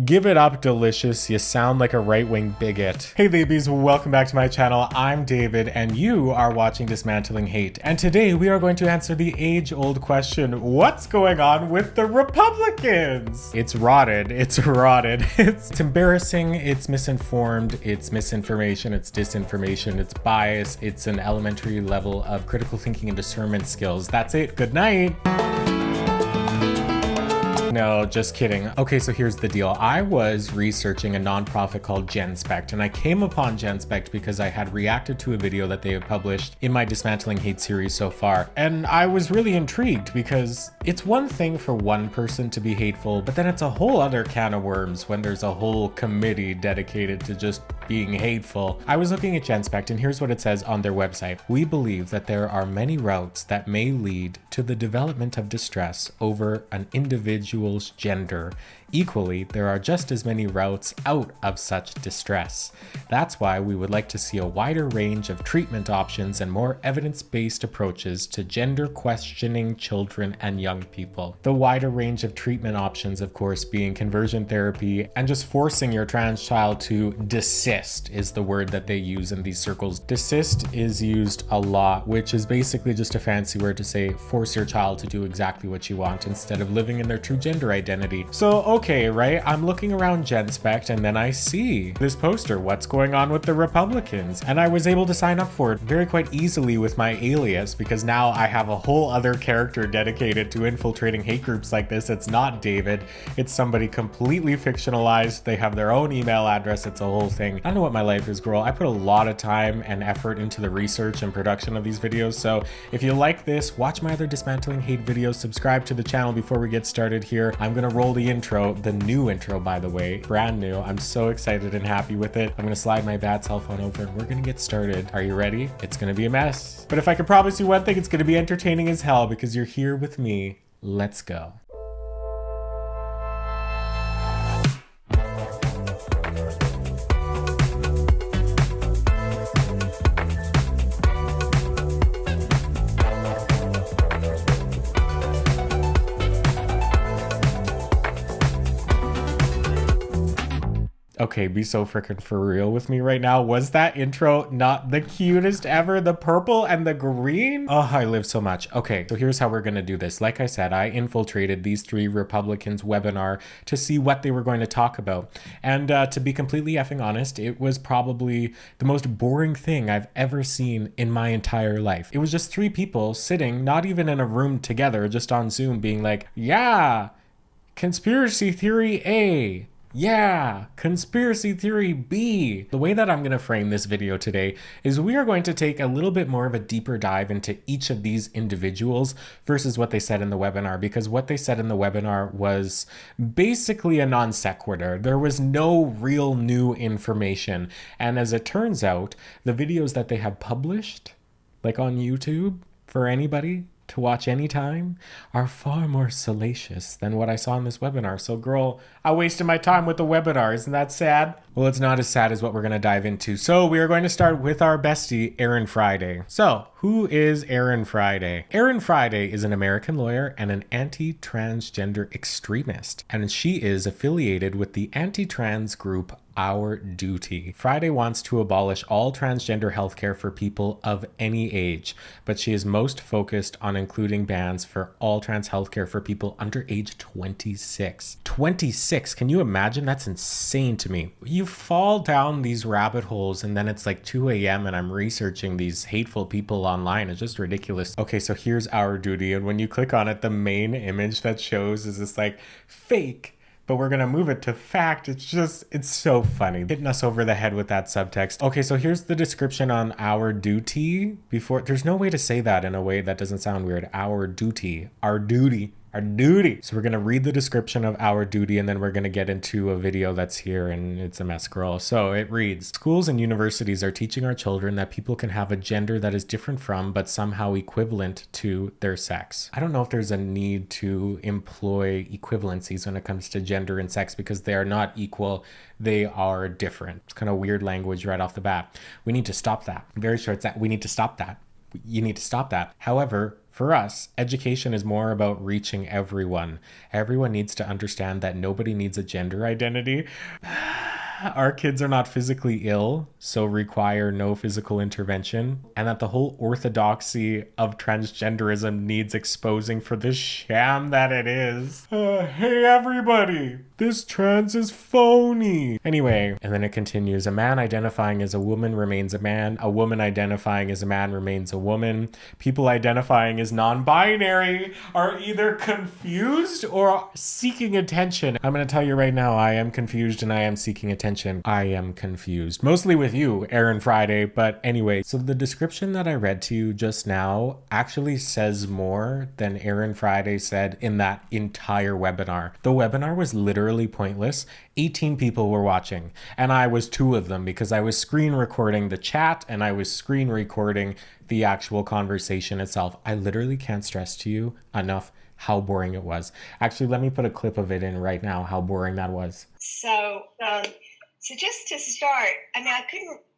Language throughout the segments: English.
Give it up, delicious. You sound like a right-wing bigot. Hey babies, welcome back to my channel. I'm David and you are watching Dismantling Hate. And today we are going to answer the age-old question, what's going on with the Republicans? It's rotted. It's embarrassing, it's misinformed, it's misinformation, it's disinformation, it's bias, it's an elementary level of critical thinking and discernment skills. That's it. Good night. No, just kidding. Okay, so here's the deal. I was researching a nonprofit called GenSpect, and I came upon GenSpect because I had reacted to a video that they have published in my Dismantling Hate series so far. And I was really intrigued because it's one thing for one person to be hateful, but then it's a whole other can of worms when there's a whole committee dedicated to just being hateful. I was looking at GenSpect, and here's what it says on their website. We believe that there are many routes that may lead to the development of distress over an individual's gender. Equally, there are just as many routes out of such distress. That's why we would like to see a wider range of treatment options and more evidence-based approaches to gender questioning children and young people. The wider range of treatment options, of course, being conversion therapy and just forcing your trans child to desist is the word that they use in these circles. Desist is used a lot, which is basically just a fancy word to say force your child to do exactly what you want instead of living in their true gender identity. So, okay, right? I'm looking around GenSpect and then I see this poster, what's going on with the Republicans? And I was able to sign up for it very quite easily with my alias because now I have a whole other character dedicated to infiltrating hate groups like this. It's not David, it's somebody completely fictionalized. They have their own email address, it's a whole thing. I don't know what my life is, girl. I put a lot of time and effort into the research and production of these videos. So if you like this, watch my other Dismantling Hate videos, subscribe to the channel before we get started here. I'm gonna roll the intro, the new intro, by the way, brand new. I'm so excited and happy with it. I'm gonna slide my bad cell phone over and we're gonna get started. Are you ready? It's gonna be a mess. But if I could promise you one thing, it's gonna be entertaining as hell because you're here with me. Let's go. Okay, be so freaking for real with me right now. Was that intro not the cutest ever? The purple and the green? Oh, I live so much. Okay, so here's how we're gonna do this. Like I said, I infiltrated these three Republicans' webinar to see what they were going to talk about. And to be completely effing honest, it was probably the most boring thing I've ever seen in my entire life. It was just three people sitting, not even in a room together, just on Zoom being like, yeah, conspiracy theory A. Yeah, conspiracy theory B. The way that I'm going to frame this video today is we are going to take a little bit more of a deeper dive into each of these individuals versus what they said in the webinar, because what they said in the webinar was basically a non sequitur. There was no real new information. And as it turns out, the videos that they have published, like on YouTube, for anybody to watch anytime, are far more salacious than what I saw in this webinar. So girl, I wasted my time with the webinar. Isn't that sad? Well, it's not as sad as what we're going to dive into. So we are going to start with our bestie, Erin Friday. So who is Erin Friday? Erin Friday is an American lawyer and an anti-transgender extremist, and she is affiliated with the anti-trans group Our Duty. Friday wants to abolish all transgender healthcare for people of any age, but she is most focused on including bans for all trans healthcare for people under age 26. 26, can you imagine? That's insane to me. You fall down these rabbit holes and then it's like 2 a.m. and I'm researching these hateful people online. It's just ridiculous. Okay, so here's Our Duty, and when you click on it, the main image that shows is this like fake, but we're gonna move it to fact. It's so funny. Hitting us over the head with that subtext. Okay, so here's the description on Our Duty. There's no way to say that in a way that doesn't sound weird. Our Duty, Our Duty. Our duty. So we're going to read the description of Our Duty, and then we're going to get into a video that's here, and it's a mess, girl. So it reads, schools and universities are teaching our children that people can have a gender that is different from, but somehow equivalent to their sex. I don't know if there's a need to employ equivalencies when it comes to gender and sex, because they are not equal. They are different. It's kind of weird language right off the bat. We need to stop that. Very short, we need to stop that. You need to stop that. However, For us, education is more about reaching everyone. Everyone needs to understand that nobody needs a gender identity. Our kids are not physically ill, so require no physical intervention, and that the whole orthodoxy of transgenderism needs exposing for the sham that it is. Hey everybody, this trans is phony. Anyway, and then it continues, a man identifying as a woman remains a man, a woman identifying as a man remains a woman, people identifying as non-binary are either confused or seeking attention. I'm gonna tell you right now, I am confused and I am seeking attention. I am confused. Mostly with you, Aaron Friday, but anyway. So the description that I read to you just now actually says more than Aaron Friday said in that entire webinar. The webinar was literally pointless. 18 people were watching, and I was two of them because I was screen recording the chat and I was screen recording the actual conversation itself. I literally can't stress to you enough how boring it was. Actually, let me put a clip of it in right now, how boring that was. So just to start, I mean,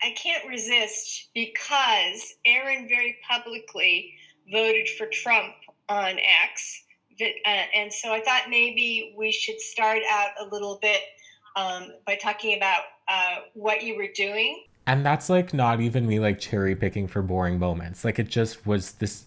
I can't resist because Aaron very publicly voted for Trump on X. And so I thought maybe we should start out a little bit by talking about what you were doing. And that's like not even me like cherry picking for boring moments. Like it just was this,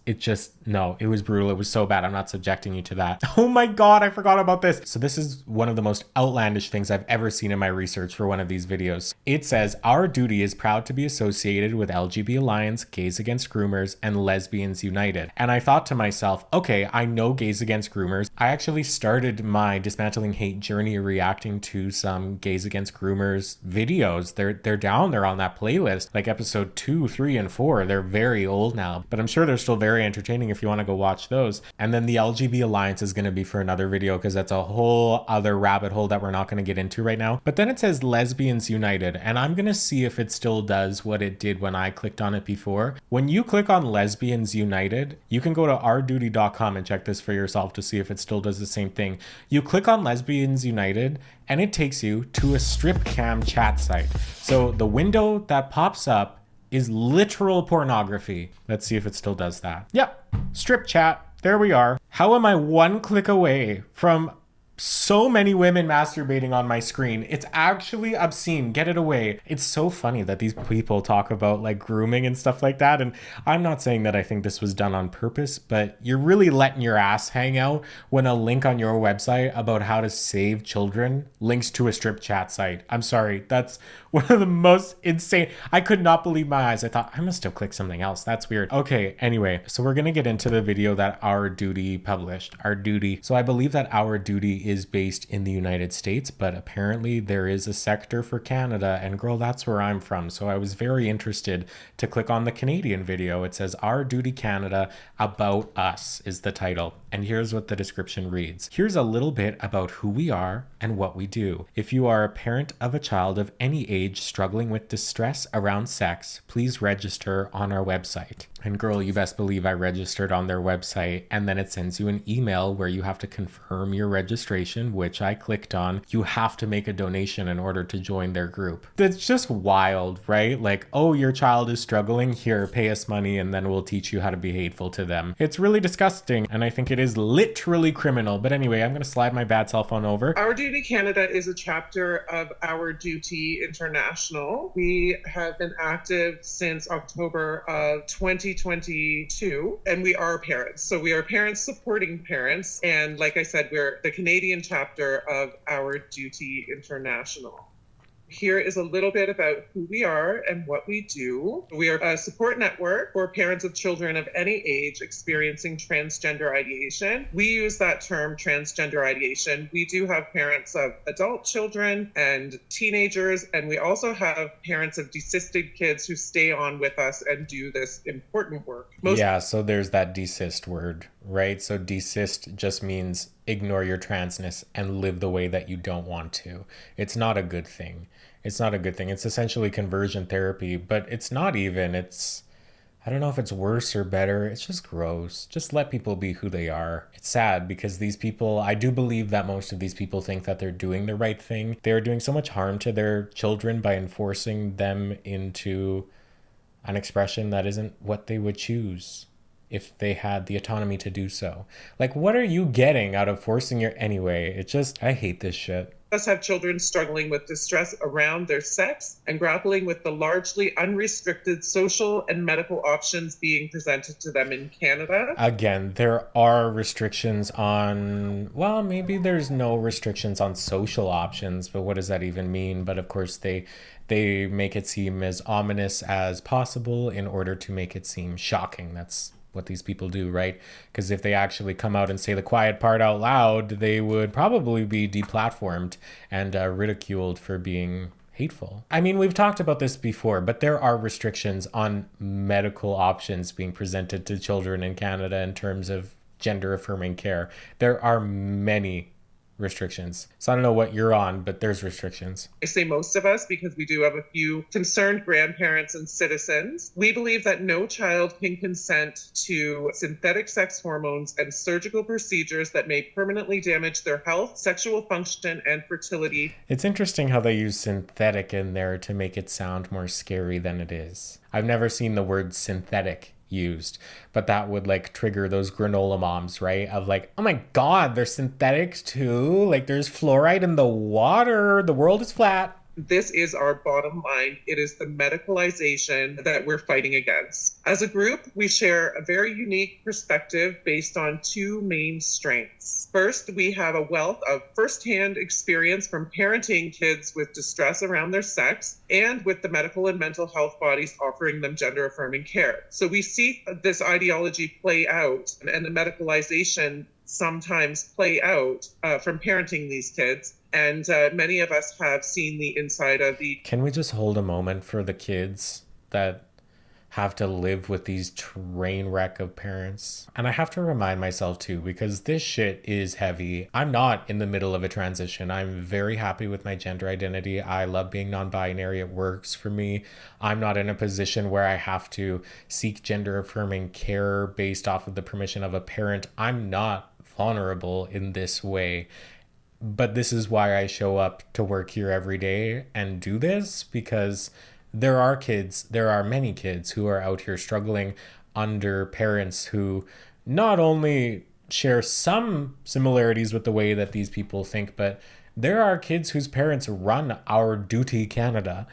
no, it was brutal. It was so bad. I'm not subjecting you to that. Oh my God, I forgot about this. So this is one of the most outlandish things I've ever seen in my research for one of these videos. It says, our duty is proud to be associated with LGBT Alliance, Gays Against Groomers, and Lesbians United. And I thought to myself, okay, I know Gays Against Groomers. I actually started my Dismantling Hate journey reacting to some Gays Against Groomers videos. They're down there on that playlist, like episode 2, 3, and 4. They're very old now, but I'm sure they're still very entertaining if you want to go watch those. And then the LGBT Alliance is going to be for another video because that's a whole other rabbit hole that we're not going to get into right now. But then it says Lesbians United, and I'm going to see if it still does what it did when I clicked on it before. When you click on Lesbians United, you can go to ourduty.com and check this for yourself to see if it still does the same thing. You click on Lesbians United and it takes you to a strip cam chat site. So the window that pops up is literal pornography. Let's see if it still does that. Yep, strip chat. There we are. How am I one click away from so many women masturbating on my screen? It's actually obscene. Get it away. It's so funny that these people talk about like grooming and stuff like that. And I'm not saying that I think this was done on purpose, but you're really letting your ass hang out when a link on your website about how to save children links to a strip chat site. I'm sorry. That's one of the most insane. I could not believe my eyes. I thought I must have clicked something else. That's weird. Okay. Anyway, so we're going to get into the video that Our Duty published. Our Duty. So I believe that Our Duty is based in the United States, but apparently there is a sector for Canada, and girl, that's where I'm from. So I was very interested to click on the Canadian video. It says Our Duty Canada About Us is the title. And here's what the description reads. Here's a little bit about who we are and what we do. If you are a parent of a child of any age struggling with distress around sex, please register on our website. And girl, you best believe I registered on their website, and then it sends you an email where you have to confirm your registration, which I clicked on. You have to make a donation in order to join their group. That's just wild, right? Like, oh, your child is struggling, here, pay us money, and then we'll teach you how to be hateful to them. It's really disgusting, and I think it is literally criminal. But anyway, I'm gonna slide my bad cell phone over. Our Duty Canada is a chapter of Our Duty International. We have been active since October of 2022, and we are parents. So we are parents supporting parents. And like I said, we're the Canadian chapter of Our Duty International. Here is a little bit about who we are and what we do. We are a support network for parents of children of any age experiencing transgender ideation. We use that term, transgender ideation. We do have parents of adult children and teenagers, and we also have parents of desisted kids who stay on with us and do this important work. Yeah, so there's that desist word, right? So desist just means ignore your transness and live the way that you don't want to. It's not a good thing. It's not a good thing. It's essentially conversion therapy, but it's not even. I don't know if it's worse or better. It's just gross. Just let people be who they are. It's sad because these people, I do believe that most of these people think that they're doing the right thing. They're doing so much harm to their children by enforcing them into an expression that isn't what they would choose. if they had the autonomy to do so. Like, what are you getting out of forcing your anyway? I hate this shit. Us have children struggling with distress around their sex and grappling with the largely unrestricted social and medical options being presented to them in Canada. Again, there are restrictions on, well, maybe there's no restrictions on social options, but what does that even mean? But of course, they make it seem as ominous as possible in order to make it seem shocking. That's what these people do, right? Because if they actually come out and say the quiet part out loud, they would probably be deplatformed and ridiculed for being hateful. I mean, we've talked about this before, but there are restrictions on medical options being presented to children in Canada in terms of gender affirming care. There are many restrictions. So I don't know what you're on, but there's restrictions. I say most of us because we do have a few concerned grandparents and citizens. We believe that no child can consent to synthetic sex hormones and surgical procedures that may permanently damage their health, sexual function, and fertility. It's interesting how they use synthetic in there to make it sound more scary than it is. I've never seen the word synthetic used, but that would like trigger those granola moms, right? Of like, oh my God, they're synthetics too. Like there's fluoride in the water. The world is flat. This is our bottom line. It is the medicalization that we're fighting against. As a group, we share a very unique perspective based on two main strengths. First, we have a wealth of firsthand experience from parenting kids with distress around their sex and with the medical and mental health bodies offering them gender-affirming care. So we see this ideology play out and the medicalization sometimes play out from parenting these kids. And many of us have seen the inside of the... Can we just hold a moment for the kids that have to live with these train wreck of parents? And I have to remind myself too, because this shit is heavy. I'm not in the middle of a transition. I'm very happy with my gender identity. I love being non-binary. It works for me. I'm not in a position where I have to seek gender affirming care based off of the permission of a parent. I'm not vulnerable in this way. But this is why I show up to work here every day and do this, because there are many kids who are out here struggling under parents who not only share some similarities with the way that these people think, but there are kids whose parents run our duty Canada.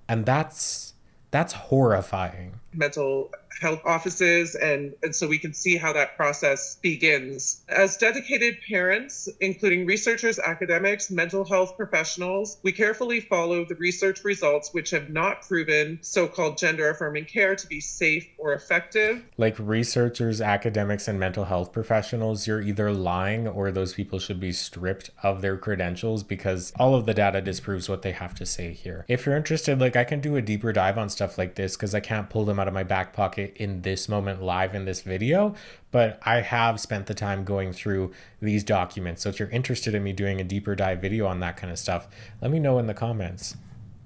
And that's horrifying. Mental health offices, and so we can see how that process begins. As dedicated parents, including researchers, academics, mental health professionals, we carefully follow the research results which have not proven so-called gender-affirming care to be safe or effective. Like researchers, academics, and mental health professionals, you're either lying or those people should be stripped of their credentials, because all of the data disproves what they have to say here. If you're interested, like I can do a deeper dive on stuff like this because I can't pull them out of my back pocket in this moment live in this video, but I have spent the time going through these documents. So if you're interested in me doing a deeper dive video on that kind of stuff, let me know in the comments.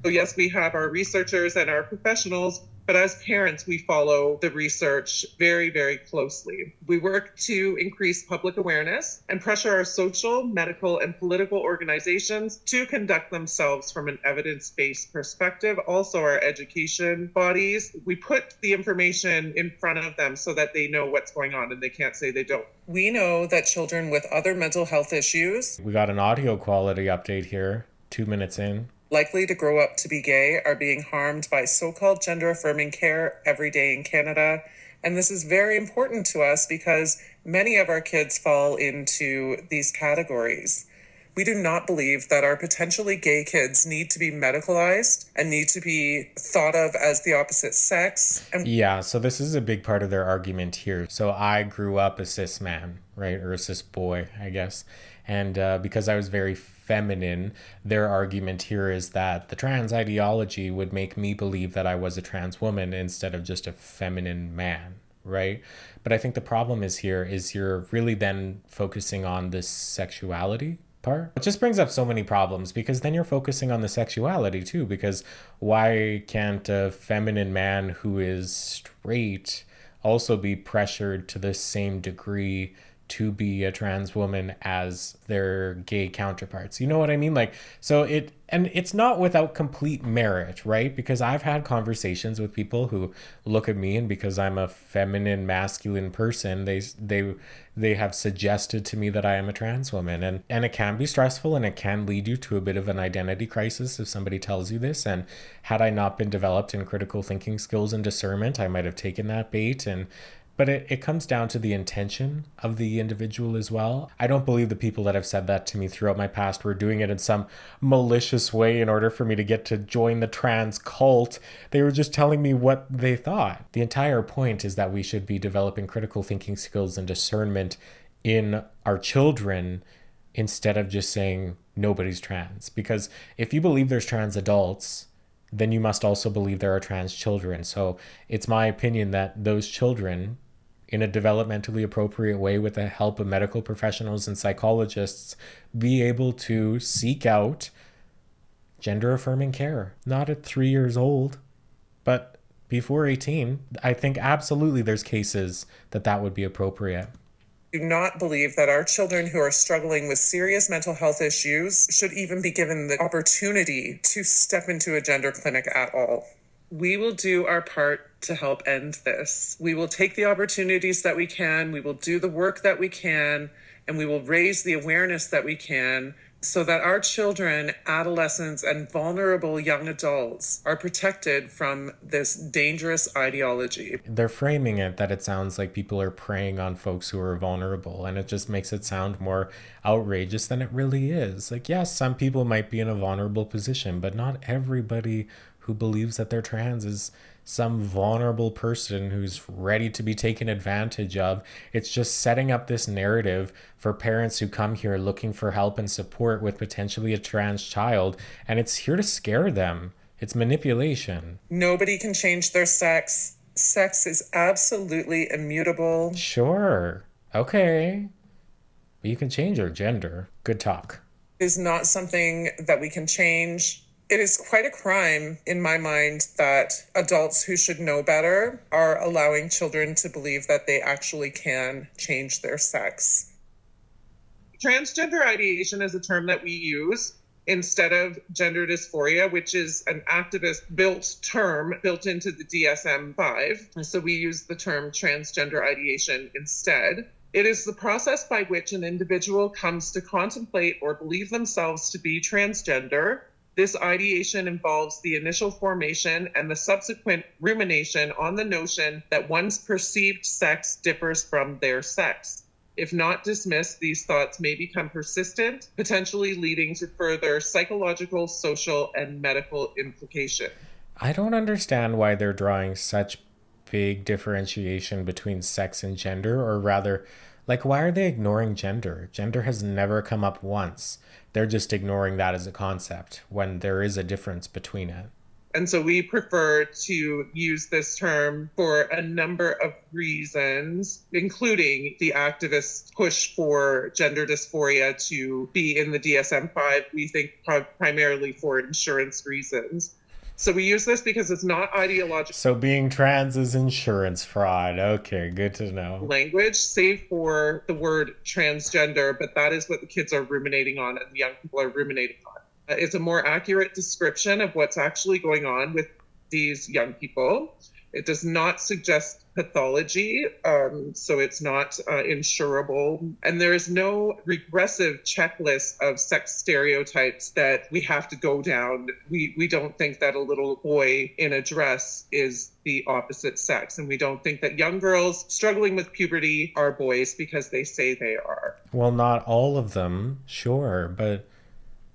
So yes, we have our researchers and our professionals, but as parents, we follow the research very, very closely. We work to increase public awareness and pressure our social, medical, and political organizations to conduct themselves from an evidence-based perspective. Also, our education bodies, we put the information in front of them so that they know what's going on and they can't say they don't. We know that children with other mental health issues... We got an audio quality update here, 2 minutes in. ...likely to grow up to be gay are being harmed by so-called gender-affirming care every day in Canada. And this is very important to us because many of our kids fall into these categories. We do not believe that our potentially gay kids need to be medicalized and need to be thought of as the opposite sex. Yeah, so this is a big part of their argument here. So I grew up a cis man, right? Or a cis boy, I guess. And because I was very feminine, their argument here is that the trans ideology would make me believe that I was a trans woman instead of just a feminine man, right? But I think the problem is you're really then focusing on this sexuality part. It just brings up so many problems because then you're focusing on the sexuality too, because why can't a feminine man who is straight also be pressured to the same degree to be a trans woman as their gay counterparts. You know what I mean? Like, so it's not without complete merit, right? Because I've had conversations with people who look at me, and because I'm a feminine, masculine person, they have suggested to me that I am a trans woman, and it can be stressful, and it can lead you to a bit of an identity crisis if somebody tells you this. And had I not been developed in critical thinking skills and discernment, I might have taken that bait. But it comes down to the intention of the individual as well. I don't believe the people that have said that to me throughout my past were doing it in some malicious way in order for me to get to join the trans cult. They were just telling me what they thought. The entire point is that we should be developing critical thinking skills and discernment in our children instead of just saying nobody's trans. Because if you believe there's trans adults, then you must also believe there are trans children. So it's my opinion that those children, in a developmentally appropriate way with the help of medical professionals and psychologists, be able to seek out gender affirming care. Not at 3 years old, but before 18. I think absolutely there's cases that would be appropriate. Do not believe that our children who are struggling with serious mental health issues should even be given the opportunity to step into a gender clinic at all. We will do our part to help end this. We will take the opportunities that we can, we will do the work that we can, and we will raise the awareness that we can so that our children, adolescents, and vulnerable young adults are protected from this dangerous ideology. They're framing it that it sounds like people are preying on folks who are vulnerable, and it just makes it sound more outrageous than it really is. Like, yes, some people might be in a vulnerable position, but not everybody who believes that they're trans is some vulnerable person who's ready to be taken advantage of. It's just setting up this narrative for parents who come here looking for help and support with potentially a trans child, and it's here to scare them. It's manipulation. Nobody can change their sex. Sex is absolutely immutable. Sure. Okay. But you can change your gender. Good talk. It is not something that we can change. It is quite a crime, in my mind, that adults who should know better are allowing children to believe that they actually can change their sex. Transgender ideation is a term that we use instead of gender dysphoria, which is an activist-built term built into the DSM-5. So we use the term transgender ideation instead. It is the process by which an individual comes to contemplate or believe themselves to be transgender. This ideation involves the initial formation and the subsequent rumination on the notion that one's perceived sex differs from their sex. If not dismissed, these thoughts may become persistent, potentially leading to further psychological, social, and medical implication. I don't understand why they're drawing such big differentiation between sex and gender, or rather, like, why are they ignoring gender? Gender has never come up once. They're just ignoring that as a concept when there is a difference between it. And so we prefer to use this term for a number of reasons, including the activist push for gender dysphoria to be in the DSM-5, we think primarily for insurance reasons. So we use this because it's not ideological. So being trans is insurance fraud. Okay, good to know. Language, save for the word transgender, but that is what the kids are ruminating on and the young people are ruminating on. It's a more accurate description of what's actually going on with these young people. It does not suggest pathology, so it's not insurable. And there is no regressive checklist of sex stereotypes that we have to go down. We don't think that a little boy in a dress is the opposite sex. And we don't think that young girls struggling with puberty are boys because they say they are. Well, not all of them, sure, but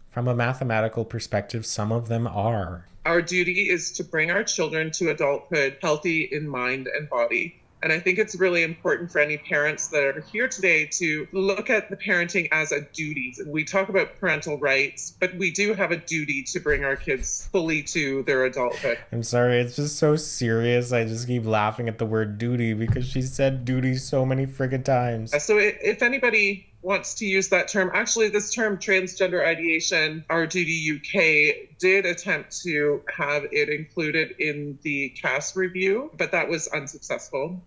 from a mathematical perspective, some of them are. Our duty is to bring our children to adulthood healthy in mind and body. And I think it's really important for any parents that are here today to look at the parenting as a duty. We talk about parental rights, but we do have a duty to bring our kids fully to their adulthood. I'm sorry, it's just so serious. I just keep laughing at the word duty because she said duty so many friggin' times. So if anybody wants to use that term, actually this term transgender ideation, Our Duty UK did attempt to have it included in the CAS review, but that was unsuccessful.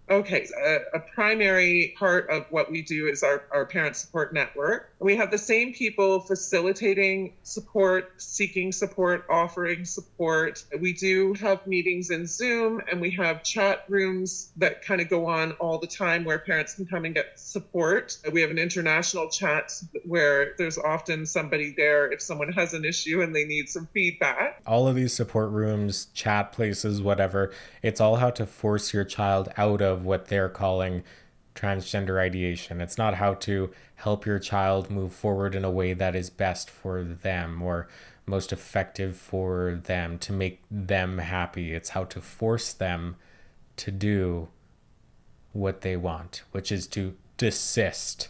Okay, a primary part of what we do is our parent support network. We have the same people facilitating support, seeking support, offering support. We do have meetings in Zoom, and we have chat rooms that kind of go on all the time where parents can come and get support. We have an international chat where there's often somebody there if someone has an issue and they need some feedback. All of these support rooms, chat places, whatever, it's all how to force your child out of what they're calling transgender ideation. It's not how to help your child move forward in a way that is best for them or most effective for them to make them happy. It's how to force them to do what they want, which is to desist,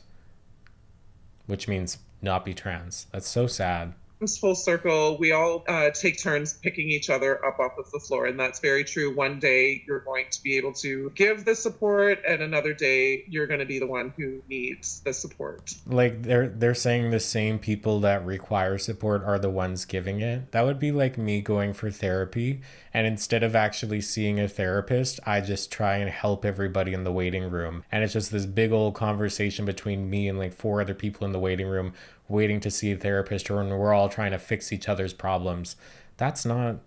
which means not be trans. That's so sad. Comes full circle. We all take turns picking each other up off of the floor, and that's very true. One day you're going to be able to give the support, and another day you're going to be the one who needs the support. Like they're saying the same people that require support are the ones giving it. That would be like me going for therapy, and instead of actually seeing a therapist, I just try and help everybody in the waiting room, and it's just this big old conversation between me and like four other people in the waiting room waiting to see a therapist, or when we're all trying to fix each other's problems. That's not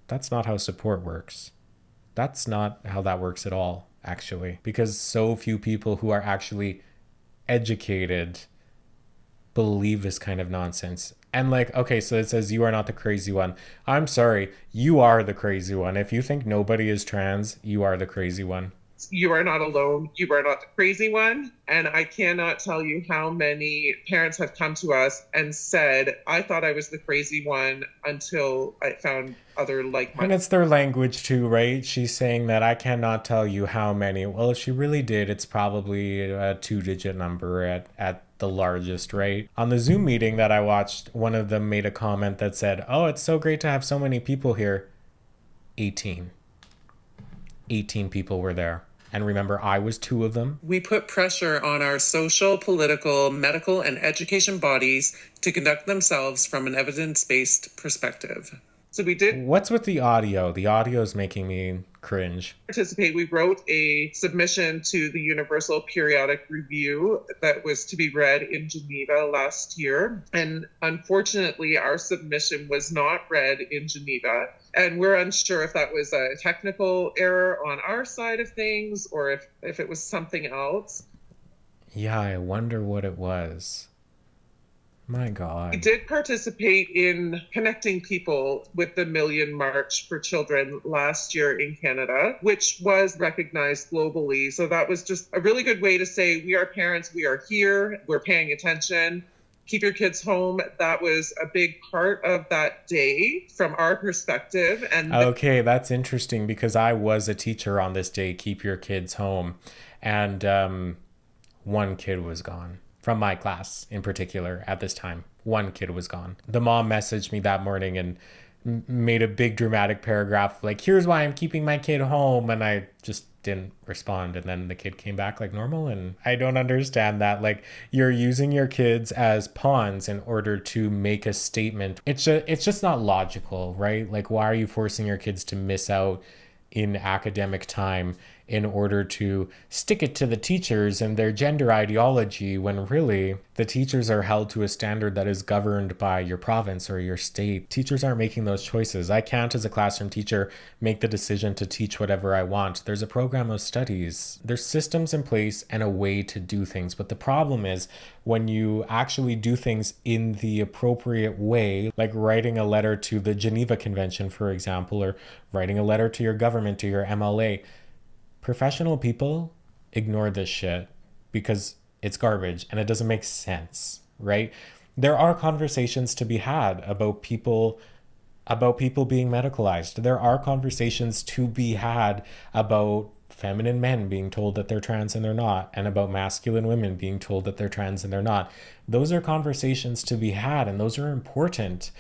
how support works. That's not how that works at all, actually, because so few people who are actually educated believe this kind of nonsense. And like, okay, so it says you are not the crazy one. I'm sorry, you are the crazy one. If you think nobody is trans, you are the crazy one. You are not alone. You are not the crazy one. And I cannot tell you how many parents have come to us and said, I thought I was the crazy one until I found other like-minded. And it's their language too, right? She's saying that I cannot tell you how many. Well, if she really did, it's probably a 2-digit number at the largest, right? On the Zoom meeting that I watched, one of them made a comment that said, oh, it's so great to have so many people here. 18 people were there. And remember, I was 2 of them. We put pressure on our social, political, medical, and education bodies to conduct themselves from an evidence-based perspective. So we did. What's with the audio? The audio is making me cringe. Participate. We wrote a submission to the Universal Periodic Review that was to be read in Geneva last year. And unfortunately, our submission was not read in Geneva. And we're unsure if that was a technical error on our side of things or if it was something else. Yeah, I wonder what it was. My God. We did participate in connecting people with the Million March for Children last year in Canada, which was recognized globally. So that was just a really good way to say, we are parents, we are here, we're paying attention. Keep your kids home. That was a big part of that day from our perspective. And okay, that's interesting because I was a teacher on this day, keep your kids home. And one kid was gone. From my class in particular at this time. One kid was gone. The mom messaged me that morning and made a big dramatic paragraph like, here's why I'm keeping my kid home. And I just didn't respond. And then the kid came back like normal. And I don't understand that. Like, you're using your kids as pawns in order to make a statement. It's just not logical, right? Like, why are you forcing your kids to miss out in academic time in order to stick it to the teachers and their gender ideology when really the teachers are held to a standard that is governed by your province or your state. Teachers aren't making those choices. I can't, as a classroom teacher, make the decision to teach whatever I want. There's a program of studies. There's systems in place and a way to do things. But the problem is when you actually do things in the appropriate way, like writing a letter to the Geneva Convention, for example, or writing a letter to your government, to your MLA, professional people ignore this shit because it's garbage and it doesn't make sense, right? There are conversations to be had about people being medicalized. There are conversations to be had about feminine men being told that they're trans and they're not, and about masculine women being told that they're trans and they're not. Those are conversations to be had, and those are important.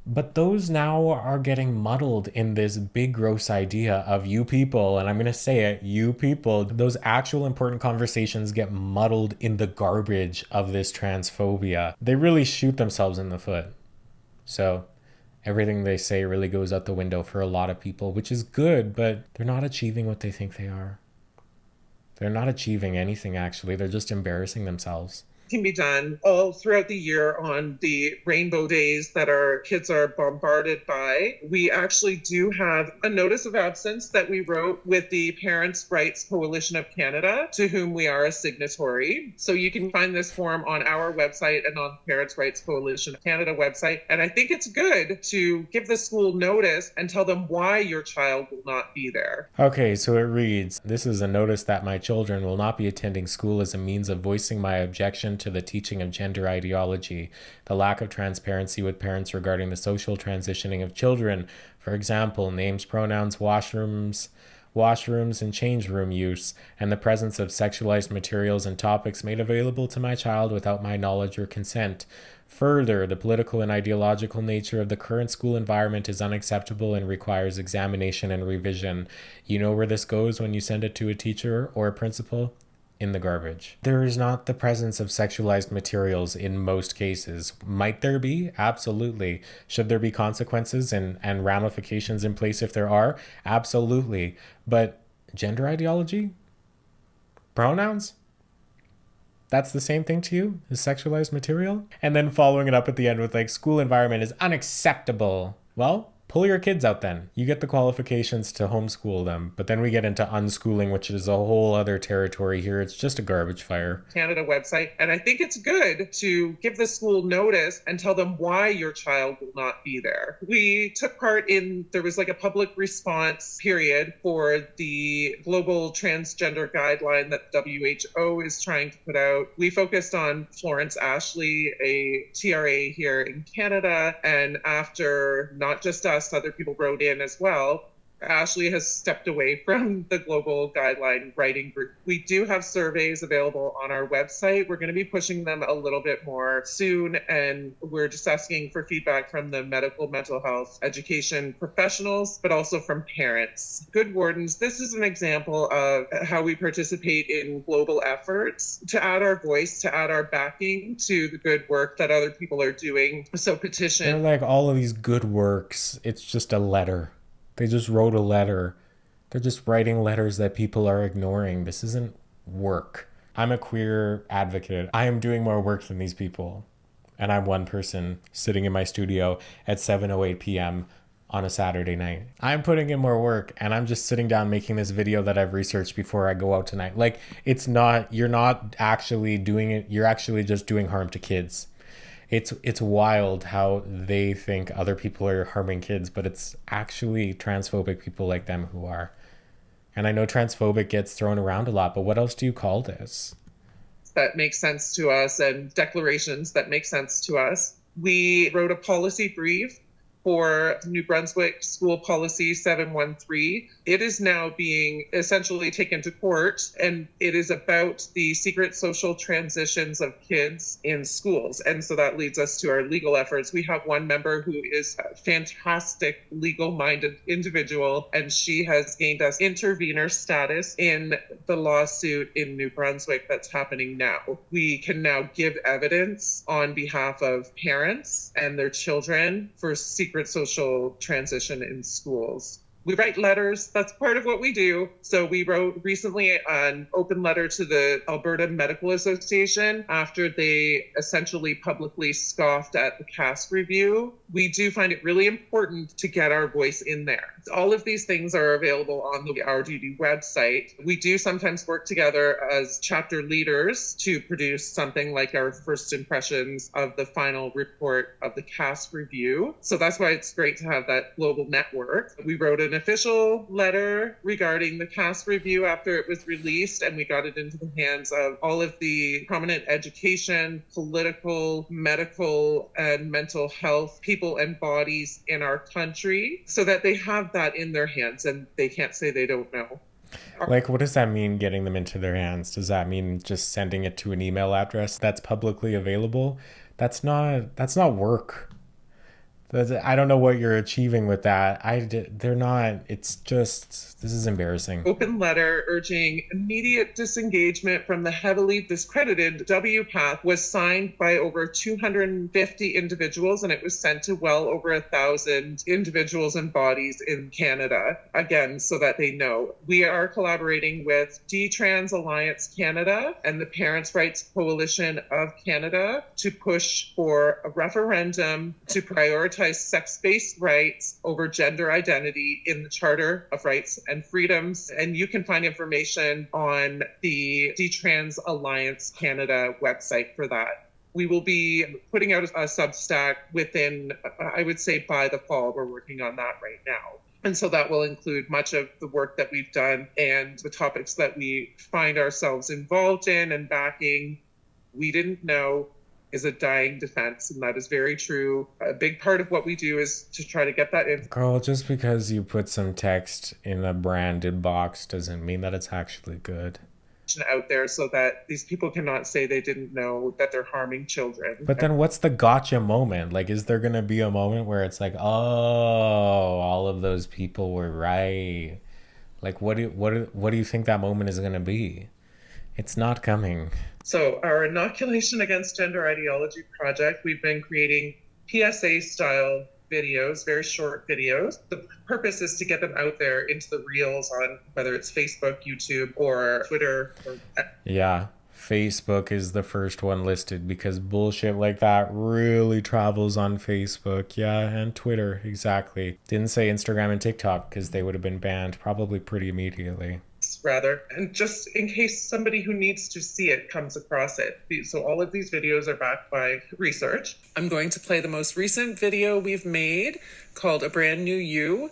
But those now are getting muddled in this big gross idea of you people, and I'm going to say it, you people. Those actual important conversations get muddled in the garbage of this transphobia. They really shoot themselves in the foot. So everything they say really goes out the window for a lot of people, which is good, but they're not achieving what they think they are. They're not achieving anything, actually. They're just embarrassing themselves. Can be done all throughout the year on the rainbow days that our kids are bombarded by. We actually do have a notice of absence that we wrote with the Parents' Rights Coalition of Canada, to whom we are a signatory. So you can find this form on our website and on the Parents' Rights Coalition of Canada website. And I think it's good to give the school notice and tell them why your child will not be there. Okay, so it reads, "This is a notice that my children will not be attending school as a means of voicing my objection to the teaching of gender ideology, the lack of transparency with parents regarding the social transitioning of children, for example, names, pronouns, washrooms, and change room use, and the presence of sexualized materials and topics made available to my child without my knowledge or consent. Further, the political and ideological nature of the current school environment is unacceptable and requires examination and revision. You know where this goes when you send it to a teacher or a principal? In the garbage." There is not the presence of sexualized materials in most cases. Might there be? Absolutely. Should there be consequences and ramifications in place if there are? Absolutely. But gender ideology? Pronouns? That's the same thing to you as sexualized material? And then following it up at the end with like, school environment is unacceptable. Well, pull your kids out then. You get the qualifications to homeschool them. But then we get into unschooling, which is a whole other territory here. It's just a garbage fire. Canada website. And I think it's good to give the school notice and tell them why your child will not be there. We took part in, there was like a public response period for the global transgender guideline that WHO is trying to put out. We focused on Florence Ashley, a TRA here in Canada. And after not just us, other people wrote in as well. Ashley has stepped away from the global guideline writing group. We do have surveys available on our website. We're going to be pushing them a little bit more soon, and we're just asking for feedback from the medical, mental health, education professionals, but also from parents. Good Wardens, this is an example of how we participate in global efforts to add our voice, to add our backing to the good work that other people are doing. So petition. They're like all of these good works. It's just a letter. They just wrote a letter. They're just writing letters that people are ignoring. This isn't work. I'm a queer advocate. I am doing more work than these people. And I'm one person sitting in my studio at 7:08 p.m. on a Saturday night. I'm putting in more work, and I'm just sitting down making this video that I've researched before I go out tonight. Like, it's not, you're not actually doing it. You're actually just doing harm to kids. It's wild how they think other people are harming kids, but it's actually transphobic people like them who are. And I know transphobic gets thrown around a lot, but what else do you call this? That makes sense to us, and declarations that make sense to us. We wrote a policy brief for New Brunswick School Policy 713. It is now being essentially taken to court, and it is about the secret social transitions of kids in schools. And so that leads us to our legal efforts. We have one member who is a fantastic legal-minded individual, and she has gained us intervener status in the lawsuit in New Brunswick that's happening now. We can now give evidence on behalf of parents and their children for secret social transition in schools. We write letters. That's part of what we do. So we wrote recently an open letter to the Alberta Medical Association after they essentially publicly scoffed at the CAST review. We do find it really important to get our voice in there. All of these things are available on the Our Duty website. We do sometimes work together as chapter leaders to produce something like our first impressions of the final report of the CAST review. So that's why it's great to have that global network. We wrote an official letter regarding the CAST review after it was released, and we got it into the hands of all of the prominent education, political, medical, and mental health people and bodies in our country so that they have that in their hands and they can't say they don't know. Like, what does that mean, getting them into their hands? Does that mean just sending it to an email address that's publicly available? That's not work. I don't know what you're achieving with that. They're not, it's just, this is embarrassing. Open letter urging immediate disengagement from the heavily discredited WPATH was signed by over 250 individuals, and it was sent to well over 1,000 individuals and bodies in Canada. Again, so that they know. We are collaborating with Trans Alliance Canada and the Parents' Rights Coalition of Canada to push for a referendum to prioritize sex-based rights over gender identity in the Charter of Rights and Freedoms. And you can find information on the Trans Alliance Canada website for that. We will be putting out a Substack within, I would say, by the fall. We're working on that right now. And so that will include much of the work that we've done and the topics that we find ourselves involved in and backing. We didn't know is a dying defense, and that is very true. A big part of what we do is to try to get that in. Girl, just because you put some text in a branded box doesn't mean that it's actually good. Out there so that these people cannot say they didn't know that they're harming children. But then what's the gotcha moment? Like, is there going to be a moment where it's like, oh, all of those people were right? Like, what do you think that moment is going to be? It's not coming. So our Inoculation Against Gender Ideology project, we've been creating PSA-style videos, very short videos. The purpose is to get them out there into the reels on whether it's Facebook, YouTube, or Twitter. Yeah, Facebook is the first one listed because bullshit like that really travels on Facebook. Yeah, and Twitter, exactly. Didn't say Instagram and TikTok because they would have been banned probably pretty immediately. Rather, and just in case somebody who needs to see it comes across it. So all of these videos are backed by research. I'm going to play the most recent video we've made called A Brand New You.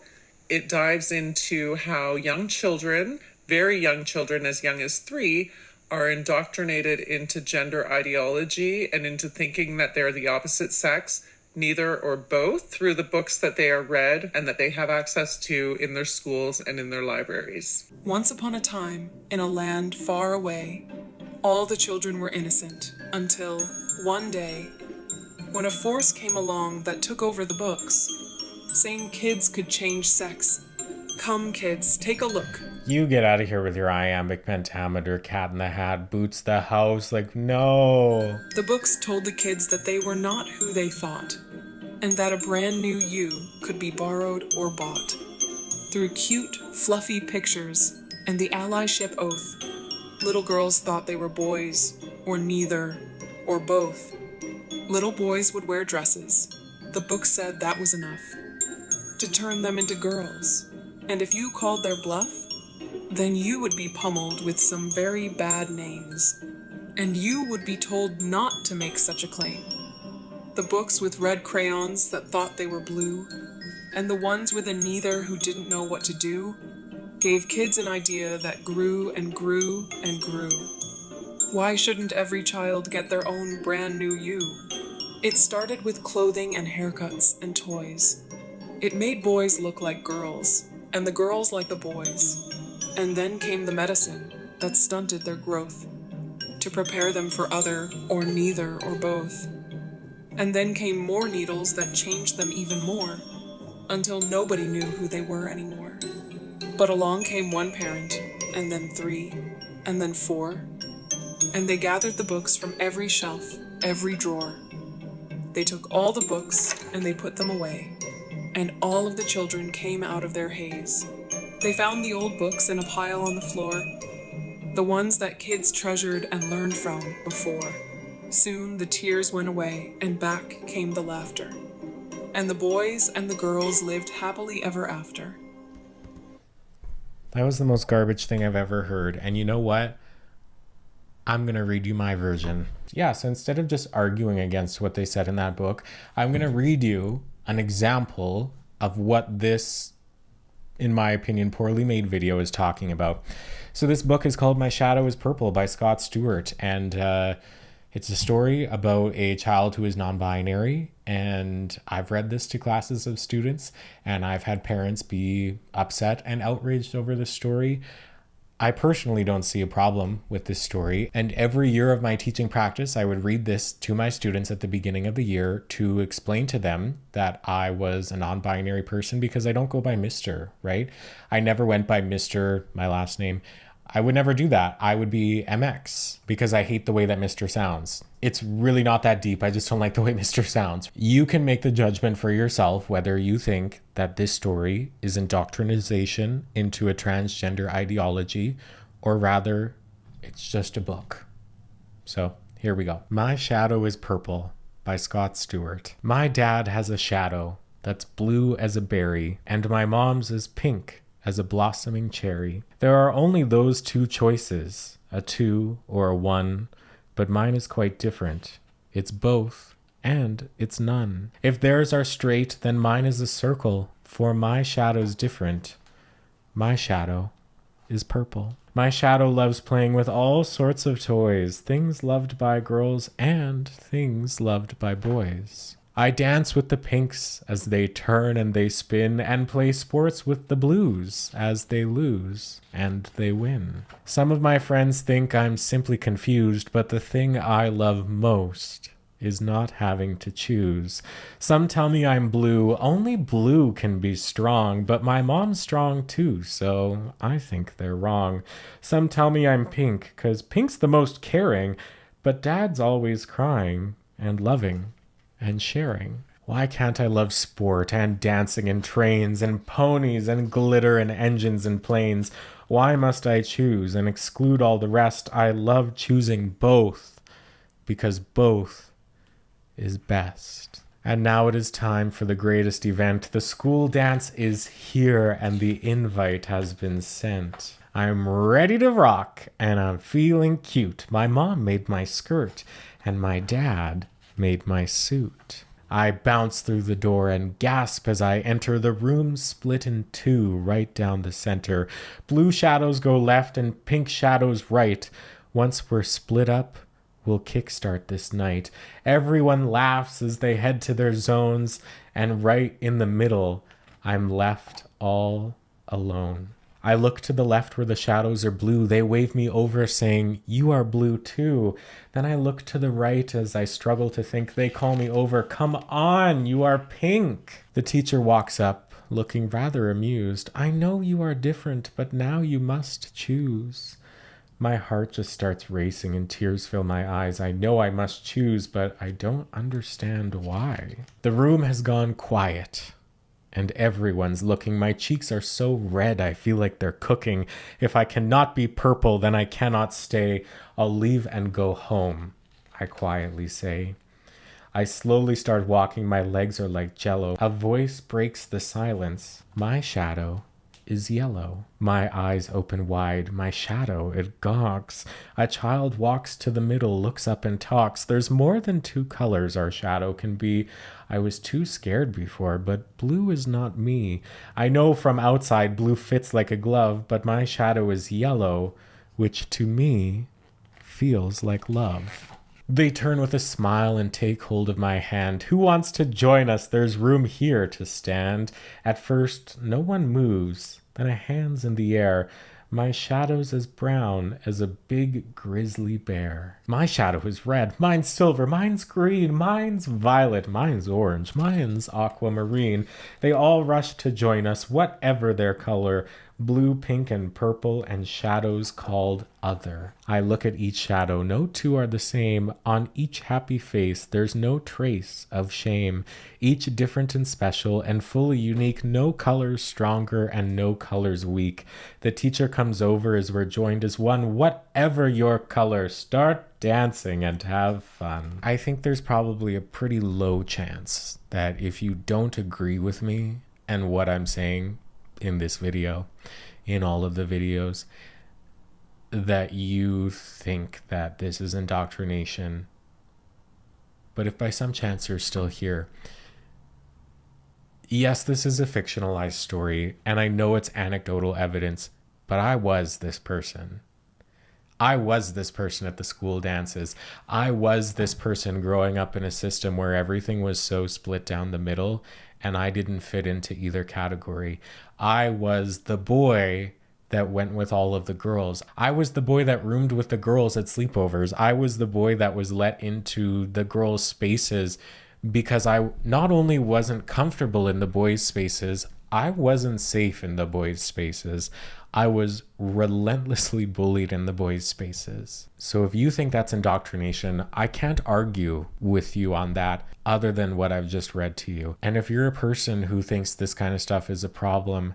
It dives into how young children, very young children as young as 3, are indoctrinated into gender ideology and into thinking that they're the opposite sex, neither or both, through the books that they are read and that they have access to in their schools and in their libraries. Once upon a time, in a land far away, all the children were innocent until one day, when a force came along that took over the books, saying kids could change sex. Come kids, take a look. You get out of here with your iambic pentameter, Cat in the Hat, Boots the House, like, no. The books told the kids that they were not who they thought, and that a brand new you could be borrowed or bought. Through cute, fluffy pictures and the allyship oath, little girls thought they were boys, or neither, or both. Little boys would wear dresses. The book said that was enough to turn them into girls. And if you called their bluff, then you would be pummeled with some very bad names, and you would be told not to make such a claim. The books with red crayons that thought they were blue, and the ones with a neither who didn't know what to do, gave kids an idea that grew and grew and grew. Why shouldn't every child get their own brand new you? It started with clothing and haircuts and toys. It made boys look like girls, and the girls like the boys. And then came the medicine that stunted their growth, to prepare them for other or neither or both. And then came more needles that changed them even more, until nobody knew who they were anymore. But along came one parent, and then 3, and then 4, and they gathered the books from every shelf, every drawer. They took all the books and they put them away, and all of the children came out of their haze. They found the old books in a pile on the floor, the ones that kids treasured and learned from before. Soon the tears went away and back came the laughter. And the boys and the girls lived happily ever after. That was the most garbage thing I've ever heard. And you know what? I'm going to read you my version. Yeah, so instead of just arguing against what they said in that book, I'm going to read you an example of what this, in my opinion, poorly made video is talking about. So this book is called My Shadow is Purple by Scott Stewart, and it's a story about a child who is non-binary, and I've read this to classes of students, and I've had parents be upset and outraged over this story. I personally don't see a problem with this story, and every year of my teaching practice, I would read this to my students at the beginning of the year to explain to them that I was a non-binary person, because I don't go by Mr., right? I never went by Mr., my last name. I would never do that. I would be MX because I hate the way that Mr. sounds. It's really not that deep. I just don't like the way Mr. sounds. You can make the judgment for yourself whether you think that this story is indoctrination into a transgender ideology, or rather, it's just a book. So here we go. My Shadow is Purple by Scott Stewart. My dad has a shadow that's blue as a berry, and my mom's is pink as a blossoming cherry. There are only those two choices, a 2 or a 1, but mine is quite different. It's both, and it's none. If theirs are straight, then mine is a circle, for my shadow's different. My shadow is purple. My shadow loves playing with all sorts of toys, things loved by girls and things loved by boys. I dance with the pinks as they turn and they spin, and play sports with the blues as they lose and they win. Some of my friends think I'm simply confused, but the thing I love most is not having to choose. Some tell me I'm blue, only blue can be strong, but my mom's strong too, so I think they're wrong. Some tell me I'm pink, 'cause pink's the most caring, but dad's always crying and loving and sharing. Why can't I love sport and dancing and trains and ponies and glitter and engines and planes? Why must I choose and exclude all the rest? I love choosing both, because both is best. And now it is time for the greatest event. The school dance is here and the invite has been sent. I'm ready to rock and I'm feeling cute. My mom made my skirt and my dad made my suit. I bounce through the door and gasp as I enter. The room split in two right down the center. Blue shadows go left and pink shadows right. Once we're split up, we'll kickstart this night. Everyone laughs as they head to their zones, and right in the middle, I'm left all alone. I look to the left where the shadows are blue. They wave me over saying, "You are blue too." Then I look to the right as I struggle to think. They call me over. "Come on, you are pink." The teacher walks up, looking rather amused. "I know you are different, but now you must choose." My heart just starts racing and tears fill my eyes. I know I must choose, but I don't understand why. The room has gone quiet, and everyone's looking. My cheeks are so red, I feel like they're cooking. If I cannot be purple, then I cannot stay. I'll leave and go home, I quietly say. I slowly start walking. My legs are like jello. A voice breaks the silence. My shadow is yellow. My eyes open wide. My shadow, it gawks. A child walks to the middle, looks up and talks. There's more than two colors our shadow can be. I was too scared before, but blue is not me. I know from outside blue fits like a glove, but my shadow is yellow, which to me feels like love. They turn with a smile and take hold of my hand. "Who wants to join us? There's room here to stand." At first, no one moves, then a hand's in the air. My shadow's as brown as a big grizzly bear. My shadow is red, mine's silver, mine's green, mine's violet, mine's orange, mine's aquamarine. They all rush to join us, whatever their color. Blue, pink, and purple, and shadows called other. I look at each shadow. No two are the same. On each happy face, there's no trace of shame. Each different and special and fully unique. No colors stronger and no colors weak. The teacher comes over as we're joined as one. Whatever your color, start dancing and have fun. I think there's probably a pretty low chance that if you don't agree with me and what I'm saying in this video, in all of the videos, that you think that this is indoctrination. But if by some chance you're still here, yes, this is a fictionalized story, and I know it's anecdotal evidence, but I was this person. I was this person at the school dances. I was this person growing up in a system where everything was so split down the middle, and I didn't fit into either category. I was the boy that went with all of the girls. I was the boy that roomed with the girls at sleepovers. I was the boy that was let into the girls' spaces because I not only wasn't comfortable in the boys' spaces, I wasn't safe in the boys' spaces. I was relentlessly bullied in the boys' spaces. So if you think that's indoctrination, I can't argue with you on that other than what I've just read to you. And if you're a person who thinks this kind of stuff is a problem,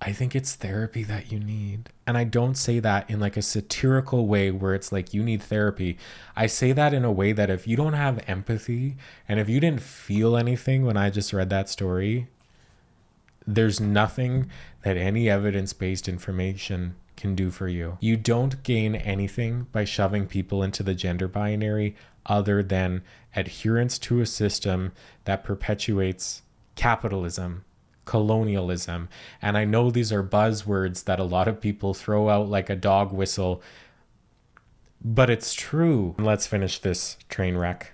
I think it's therapy that you need. And I don't say that in like a satirical way where it's like you need therapy. I say that in a way that if you don't have empathy and if you didn't feel anything when I just read that story, there's nothing that any evidence-based information can do for you. You don't gain anything by shoving people into the gender binary other than adherence to a system that perpetuates capitalism, colonialism. And I know these are buzzwords that a lot of people throw out like a dog whistle, but it's true. Let's finish this train wreck.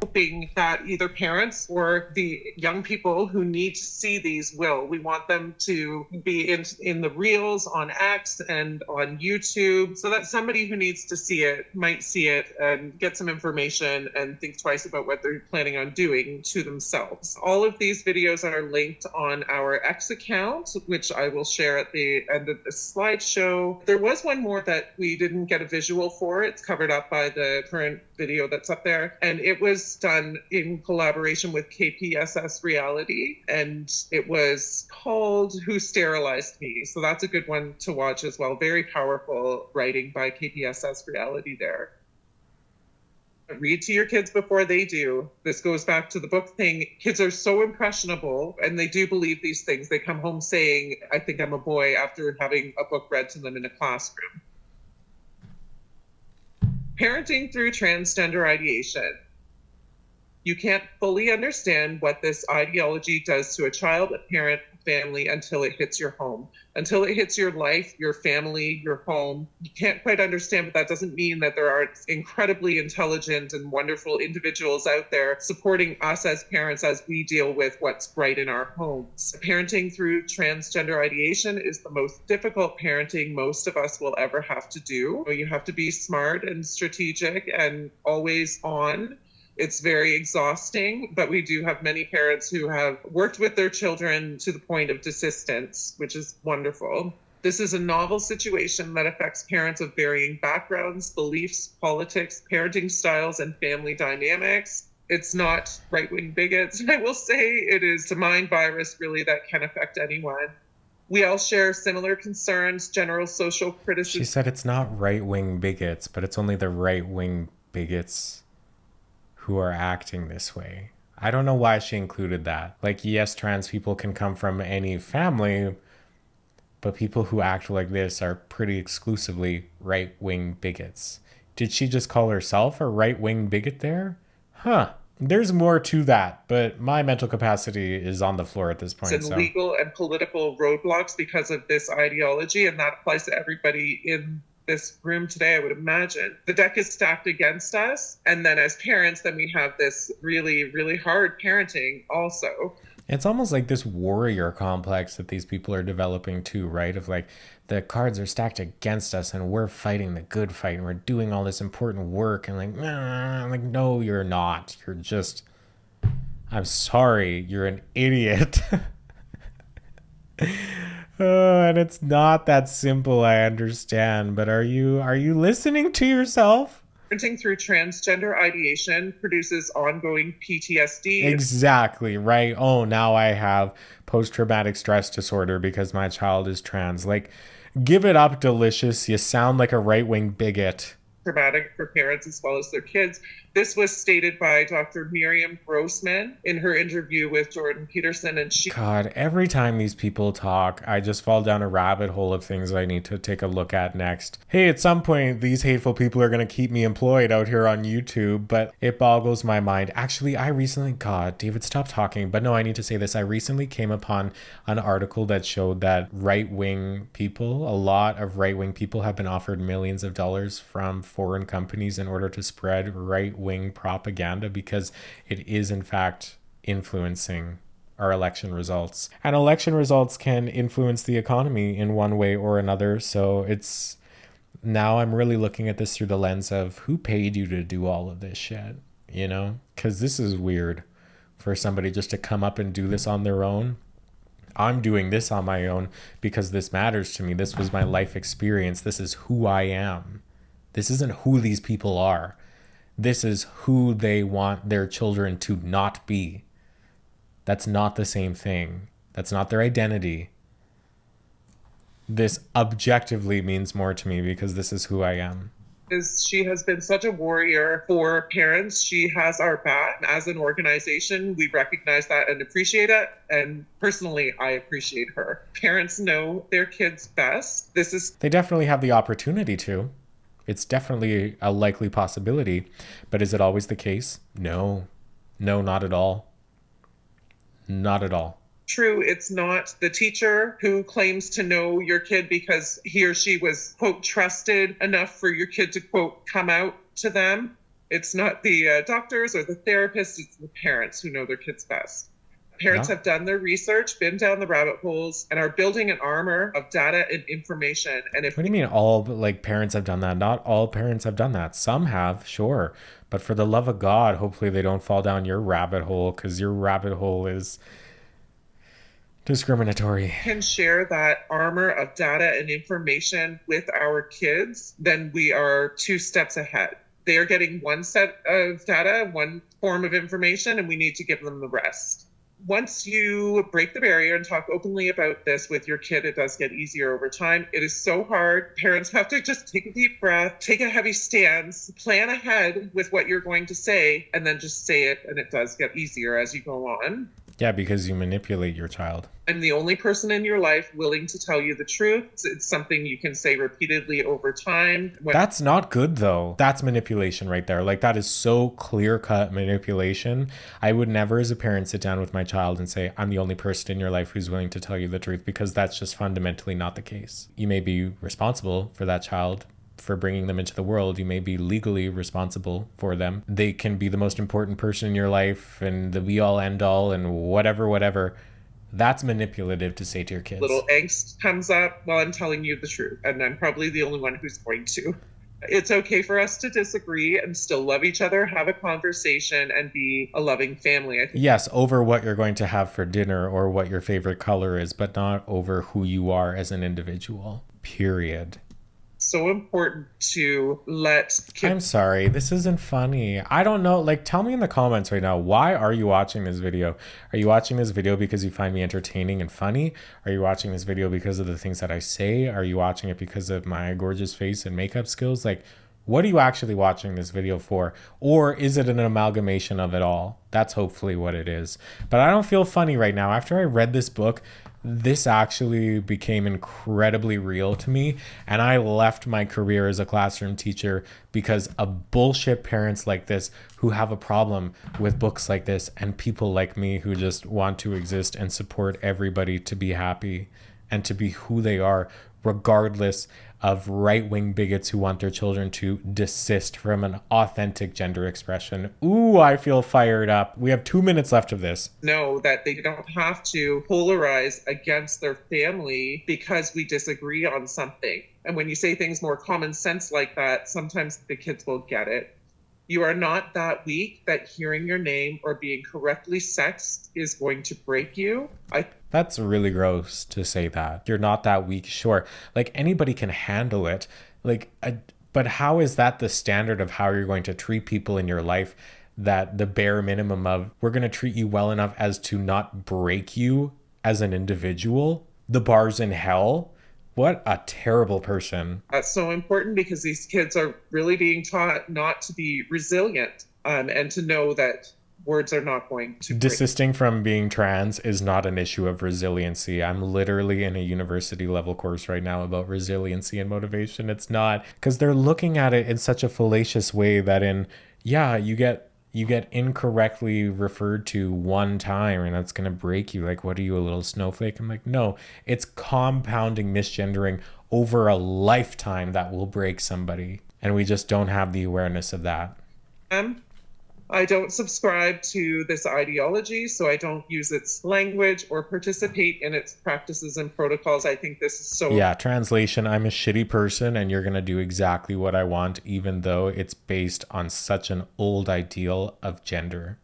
Hoping that either parents or the young people who need to see these will. We want them to be in the reels on X and on YouTube so that somebody who needs to see it might see it and get some information and think twice about what they're planning on doing to themselves. All of these videos are linked on our X account, which I will share at the end of the slideshow. There was one more that we didn't get a visual for. It's covered up by the current video that's up there. And it was done in collaboration with KPSS Reality, and it was called Who Sterilized Me? So that's a good one to watch as well. Very powerful writing by KPSS Reality there. Read to your kids before they do. This goes back to the book thing. Kids are so impressionable and they do believe these things. They come home saying, I think I'm a boy, after having a book read to them in a classroom. Parenting through transgender ideation. You can't fully understand what this ideology does to a child, a parent, a family until it hits your home, until it hits your life, your family, your home. You can't quite understand, but that doesn't mean that there aren't incredibly intelligent and wonderful individuals out there supporting us as parents as we deal with what's right in our homes. Parenting through transgender ideation is the most difficult parenting most of us will ever have to do. You have to be smart and strategic and always on. It's very exhausting, but we do have many parents who have worked with their children to the point of desistance, which is wonderful. This is a novel situation that affects parents of varying backgrounds, beliefs, politics, parenting styles, and family dynamics. It's not right-wing bigots, I will say. It is a mind virus, really, that can affect anyone. We all share similar concerns, general social criticism. She said it's not right-wing bigots, but it's only the right-wing bigots who are acting this way. I don't know why she included that. Like, yes, trans people can come from any family, but people who act like this are pretty exclusively right-wing bigots. Did she just call herself a right-wing bigot there? Huh. There's more to that, but my mental capacity is on the floor at this point. And legal and political roadblocks because of this ideology, and that applies to everybody in this room today, I would imagine. The deck is stacked against us. And then as parents, then we have this really, really hard parenting also. It's almost like this warrior complex that these people are developing too, right? Of like, the cards are stacked against us and we're fighting the good fight and we're doing all this important work. And like, nah, like, no, you're not. You're just, I'm sorry, you're an idiot. And it's not that simple, I understand, but are you listening to yourself? Parenting through transgender ideation produces ongoing PTSD. Exactly, right? Oh, now I have post-traumatic stress disorder because my child is trans. Like, give it up, Delicious. You sound like a right-wing bigot. Traumatic for parents as well as their kids. This was stated by Dr. Miriam Grossman in her interview with Jordan Peterson, and she... God, every time these people talk, I just fall down a rabbit hole of things I need to take a look at next. Hey, at some point, these hateful people are going to keep me employed out here on YouTube, but it boggles my mind. Actually, I recently... God, David, stop talking. But no, I need to say this. I recently came upon an article that showed that right-wing people, a lot of right-wing people have been offered millions of dollars from foreign companies in order to spread right-wing propaganda because it is in fact influencing our election results. And election results can influence the economy in one way or another. So it's now I'm really looking at this through the lens of who paid you to do all of this shit, you know? Because this is weird for somebody just to come up and do this on their own. I'm doing this on my own because this matters to me. This was my life experience. This is who I am. This isn't who these people are. This is who they want their children to not be. That's not the same thing. That's not their identity. This objectively means more to me because this is who I am. She has been such a warrior for parents. She has our back. As an organization, we recognize that and appreciate it. And personally, I appreciate her. Parents know their kids best. They definitely have the opportunity to. It's definitely a likely possibility. But is it always the case? No. No, not at all. Not at all. True, it's not the teacher who claims to know your kid because he or she was, quote, trusted enough for your kid to, quote, come out to them. It's not the doctors or the therapists, it's the parents who know their kids best. Parents have done their research, been down the rabbit holes, and are building an armor of data and information. And what do you mean all parents have done that? Not all parents have done that. Some have, sure. But for the love of God, hopefully they don't fall down your rabbit hole, because your rabbit hole is discriminatory. Can share that armor of data and information with our kids, then we are 2 steps ahead. They are getting one set of data, one form of information, and we need to give them the rest. Once you break the barrier and talk openly about this with your kid, it does get easier over time. It is so hard. Parents have to just take a deep breath, take a heavy stance, plan ahead with what you're going to say, and then just say it. And it does get easier as you go on. Yeah, because you manipulate your child. I'm the only person in your life willing to tell you the truth. It's something you can say repeatedly over time. That's not good, though. That's manipulation right there. Like, that is so clear-cut manipulation. I would never, as a parent, sit down with my child and say, I'm the only person in your life who's willing to tell you the truth, because that's just fundamentally not the case. You may be responsible for that child, for bringing them into the world. You may be legally responsible for them. They can be the most important person in your life and the be all end all and whatever. That's manipulative to say to your kids. Little angst comes up while I'm telling you the truth, and I'm probably the only one who's going to. It's okay for us to disagree and still love each other, have a conversation, and be a loving family. Yes, over what you're going to have for dinner or what your favorite color is, but not over who you are as an individual. Period. So important to let kids... I'm sorry, this isn't funny. I don't know. Like, tell me in the comments right now, why are you watching this video? Are you watching this video because you find me entertaining and funny? Are you watching this video because of the things that I say? Are you watching it because of my gorgeous face and makeup skills? Like, what are you actually watching this video for? Or is it an amalgamation of it all? That's hopefully what it is. But I don't feel funny right now. After I read this book, this actually became incredibly real to me, and I left my career as a classroom teacher because of bullshit parents like this who have a problem with books like this, and people like me who just want to exist and support everybody to be happy and to be who they are, regardless of right-wing bigots who want their children to desist from an authentic gender expression. Ooh, I feel fired up. We have 2 minutes left of this. Know that they don't have to polarize against their family because we disagree on something. And when you say things more common sense like that, sometimes the kids will get it. You are not that weak that hearing your name or being correctly sexed is going to break you. That's really gross to say that. You're not that weak, sure. Like, anybody can handle it. But how is that the standard of how you're going to treat people in your life? That the bare minimum of, we're going to treat you well enough as to not break you as an individual? The bar's in hell? What a terrible person. That's so important because these kids are really being taught not to be resilient and to know that words are not going to Desisting from being trans is not an issue of resiliency. I'm literally in a university level course right now about resiliency and motivation. It's not, because they're looking at it in such a fallacious way that you get incorrectly referred to one time and that's going to break you. Like, what are you, a little snowflake? I'm like, no, it's compounding misgendering over a lifetime that will break somebody. And we just don't have the awareness of that. I don't subscribe to this ideology, so I don't use its language or participate in its practices and protocols. I think this is so... Yeah, translation, I'm a shitty person and you're going to do exactly what I want, even though it's based on such an old ideal of gender.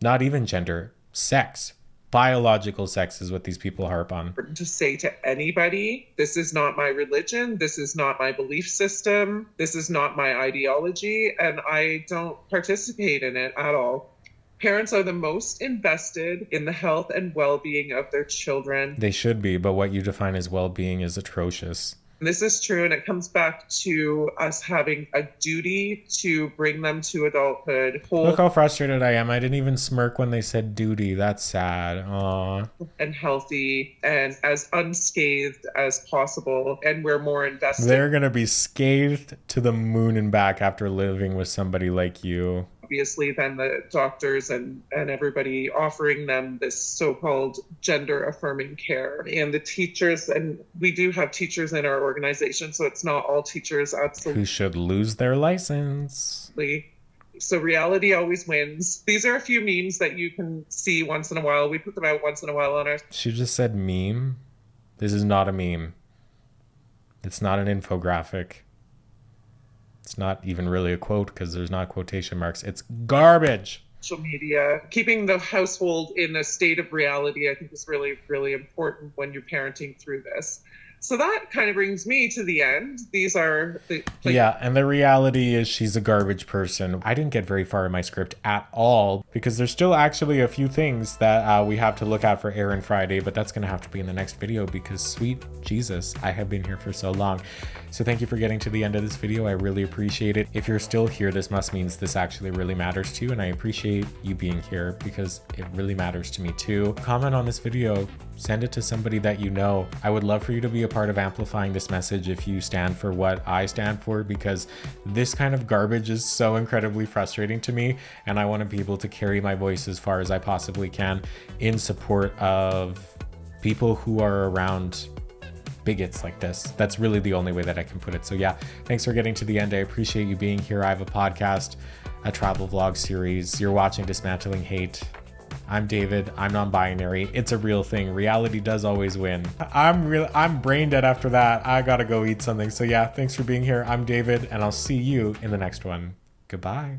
Not even gender, sex. Biological sex is what these people harp on. To say to anybody, this is not my religion, this is not my belief system, this is not my ideology, and I don't participate in it at all. Parents are the most invested in the health and well-being of their children. They should be, but what you define as well-being is atrocious. This is true, and it comes back to us having a duty to bring them to adulthood. Look how frustrated I am. I didn't even smirk when they said duty. That's sad. Aww. And healthy and as unscathed as possible, and we're more invested. They're gonna be scathed to the moon and back after living with somebody like you. Obviously, then the doctors and everybody offering them this so-called gender-affirming care, and the teachers, and we do have teachers in our organization, so it's not all teachers absolutely. Who should lose their license. So reality always wins. These are a few memes that you can see once in a while. We put them out once in a while on our... She just said meme. This is not a meme. It's not an infographic. It's not even really a quote because there's not quotation marks. It's garbage. Social media, keeping the household in a state of reality, I think is really, really important when you're parenting through this. So that kind of brings me to the end. These are the... Yeah, and the reality is she's a garbage person. I didn't get very far in my script at all because there's still actually a few things that we have to look at for Aaron Friday, but that's going to have to be in the next video because sweet Jesus, I have been here for so long. So thank you for getting to the end of this video. I really appreciate it. If you're still here, this must means this actually really matters to you, and I appreciate you being here because it really matters to me too. Comment on this video. Send it to somebody that you know. I would love for you to be a part of amplifying this message if you stand for what I stand for, because this kind of garbage is so incredibly frustrating to me, and I want to be able to carry my voice as far as I possibly can in support of people who are around bigots like this. That's really the only way that I can put it. So yeah, thanks for getting to the end. I appreciate you being here. I have a podcast, a travel vlog series. You're watching Dismantling Hate. I'm David. I'm non-binary. It's a real thing. Reality does always win. I'm brain dead after that. I gotta go eat something. So yeah, thanks for being here. I'm David, and I'll see you in the next one. Goodbye.